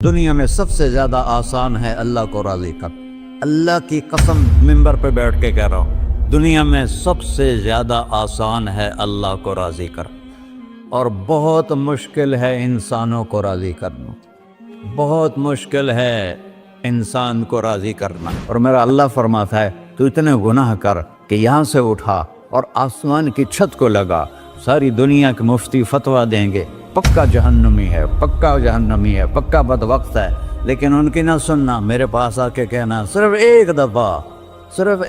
دنیا میں سب سے زیادہ آسان ہے اللہ کو راضی کر. اللہ کی قسم منبر پہ بیٹھ کے کہہ رہا ہوں، دنیا میں سب سے زیادہ آسان ہے اللہ کو راضی کر، اور بہت مشکل ہے انسانوں کو راضی کرنا. بہت مشکل ہے انسان کو راضی کرنا. اور میرا اللہ فرماتا ہے تو اتنے گناہ کر کہ یہاں سے اٹھا اور آسمان کی چھت کو لگا، ساری دنیا کے مفتی فتویٰ دیں گے پکا جہنمی ہے، پکا جہنمی ہے، پکا بدبخت ہے، لیکن ان کی نہ سننا. میرے پاس آ کے کہنا صرف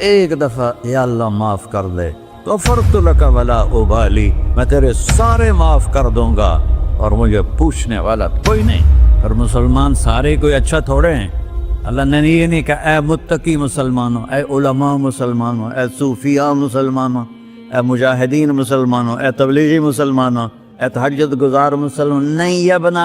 ایک دفعہ یا اللہ معاف کر دے، غفرت لک ولا ابالی، میں تیرے سارے معاف کر دوں گا اور مجھے پوچھنے والا کوئی نہیں. اور مسلمان سارے کوئی اچھا تھوڑے ہیں. اللہ نے یہ نہیں کہا اے متقی مسلمانوں، اے علماء مسلمانوں، اے صوفیاء مسلمانوں، اے مجاہدین مسلمانوں، اے تبلیغی مسلمانوں، اے تہجد گزار مسلمان. نہیں یا ابن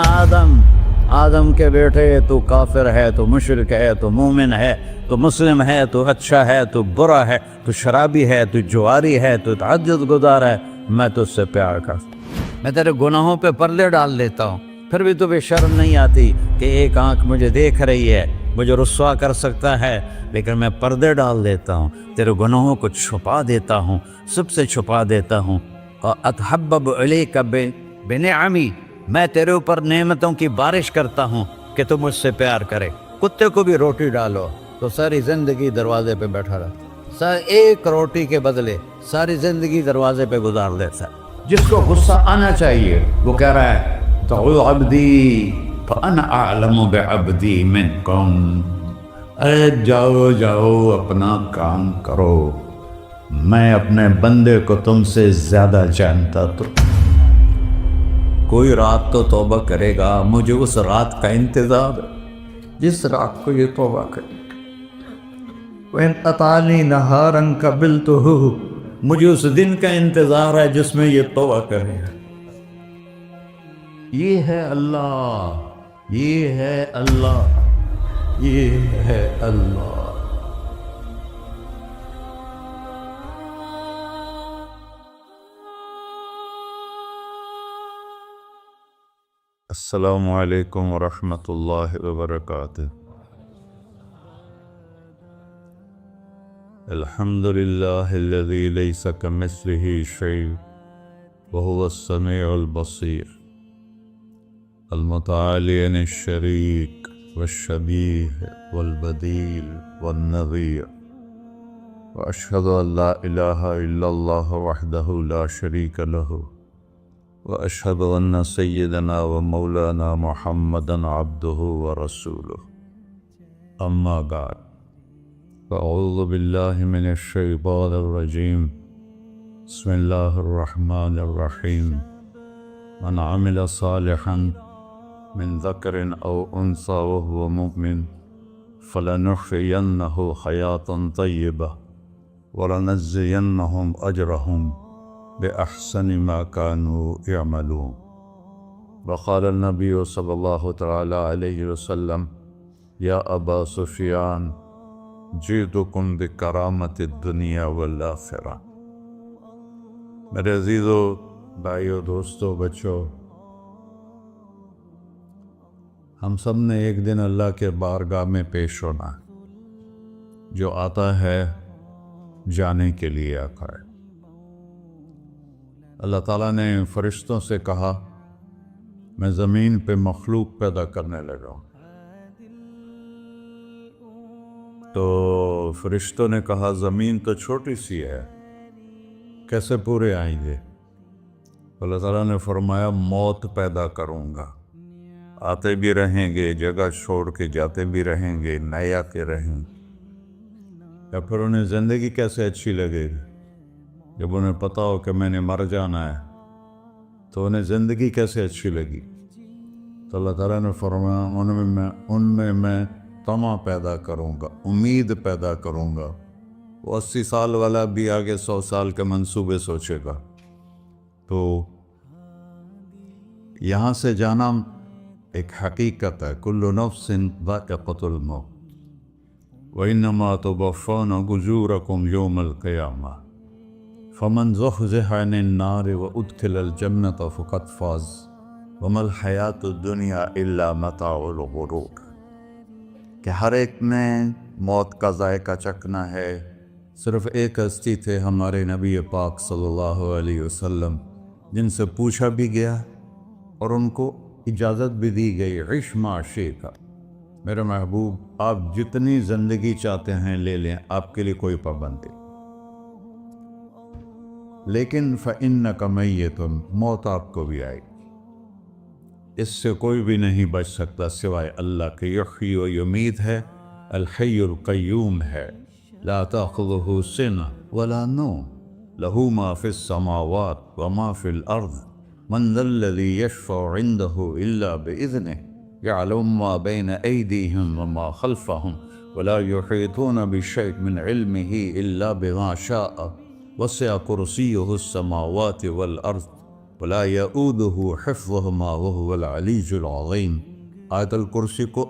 آدم کے بیٹے، تو کافر ہے، تو مشرک ہے، تو مومن ہے، تو مسلم ہے، تو اچھا ہے، تو برا ہے، تو شرابی ہے، تو جواری ہے، تو تہجد گزار ہے، میں تجھ سے پیار کرتا ہوں. میں تیرے گناہوں پہ پردے ڈال دیتا ہوں، پھر بھی تمہیں شرم نہیں آتی کہ ایک آنکھ مجھے دیکھ رہی ہے، مجھے رسوا کر سکتا ہے، لیکن میں پردے ڈال دیتا ہوں، تیرے گناہوں کو چھپا دیتا ہوں، سب سے چھپا دیتا ہوں. اور اتحبب علیک بنعمی، میں تیرے اوپر نعمتوں کی بارش کرتا ہوں کہ تو مجھ سے پیار کرے. کتے کو بھی روٹی ڈالو تو ساری زندگی دروازے پہ بیٹھا رہتا، ایک روٹی کے بدلے ساری زندگی دروازے پہ گزار دیتا ہے. جس کو غصہ آنا چاہیے وہ کہہ رہا ہے تو عبدی فانا اعلم بعبدی منکم، ارے جاؤ اپنا کام کرو، میں اپنے بندے کو تم سے زیادہ جانتا. تو کوئی رات تو توبہ کرے گا، مجھے اس رات کا انتظار ہے جس رات کو یہ توبہ کرے. وَإِنْ أَطَعَنِي نَهَارًا قَبِلْتُهُ، مجھے اس دن کا انتظار ہے جس میں یہ توبہ کرے گا. یہ ہے اللہ، یہ ہے اللہ، یہ ہے اللہ. السلام علیکم ورحمۃ اللہ وبرکاتہ. الحمد للہ الذی لیس کمثلہ شیء وہو السمیع البصیر، المتعالی عن الشریک والشبیہ والبدیل والنظیر، واشہد ان لا الہ الا اللہ وحدہ لا شریک لہ، واشہد ان سیدنا و مولانا محمدا عبدہ ورسولہ. اما بعد، فاعوذ باللہ من الشیطان الرجیم، بسم اللہ الرحمن الرحیم. من عمل صالحا من ذکر او انثى وهو مؤمن فلنحيينه حیاة طیبہ ولنجزینهم اجرهم بأحسن ما كانوا يعملون. وقال النبي صلی اللہ تعالی علیہ وسلم یا ابا سفیان جئتکم بکرامت الدنیا والآخرہ. میرے عزیزو، بھائیو، دوستو، بچوں، ہم سب نے ایک دن اللہ کے بارگاہ میں پیش ہونا. جو آتا ہے جانے کے لیے آتا ہے. اللہ تعالیٰ نے فرشتوں سے کہا میں زمین پہ مخلوق پیدا کرنے لگا ہوں. تو فرشتوں نے کہا زمین تو چھوٹی سی ہے، کیسے پورے آئیں گے؟ اللہ تعالیٰ نے فرمایا موت پیدا کروں گا، آتے بھی رہیں گے، جگہ چھوڑ کے جاتے بھی رہیں گے، نئے آتے رہیں گے. یا پھر انہیں زندگی کیسے اچھی لگے گی جب انہیں پتا ہو کہ میں نے مر جانا ہے؟ تو انہیں زندگی کیسے اچھی لگی؟ تو اللہ تعالیٰ نے فرمایا ان میں میں طمع پیدا کروں گا، امید پیدا کروں گا. وہ 80 سال والا بھی آگے 100 سال کے منصوبے سوچے گا. تو یہاں سے جانا ایک حقیقت ہے. کل نفس ذائقۃ الموت وانما توفون اجورکم یوم القیامہ فمن زحزح عن النار وادخل الجنة فقد فاز وما الحیات الدنیا الا متاع الغرور، کہ ہر ایک نے موت کا ذائقہ چکھنا ہے۔ صرف ایک ہستی تھے ہمارے نبی پاک صلی اللہ علیہ وسلم، جن سے پوچھا بھی گیا اور ان کو اجازت بھی دی گئی، عش ما شئت، میرے محبوب آپ جتنی زندگی چاہتے ہیں لے لیں، آپ کے لیے کوئی پابندی، لیکن فإنک میت، موت آپ کو بھی آئے گی، اس سے کوئی بھی نہیں بچ سکتا سوائے اللہ کے۔ یحیی و یمیت ہے، الحی القیوم ہے، لا تأخذہ سنہ ولا نوم، لہ ما فی السماوات وما فی الارض، من ذا الذی یشفع عنده الا بإذنہ، يعلم ما بين أيديهم وما خلفهم ولا يحيطون بشيء من علمه إلا بما شاء، وسع كرسيه السماوات والأرض ولا يؤوده حفظهما وهو العلي العظيم۔ آیت الکرسی کو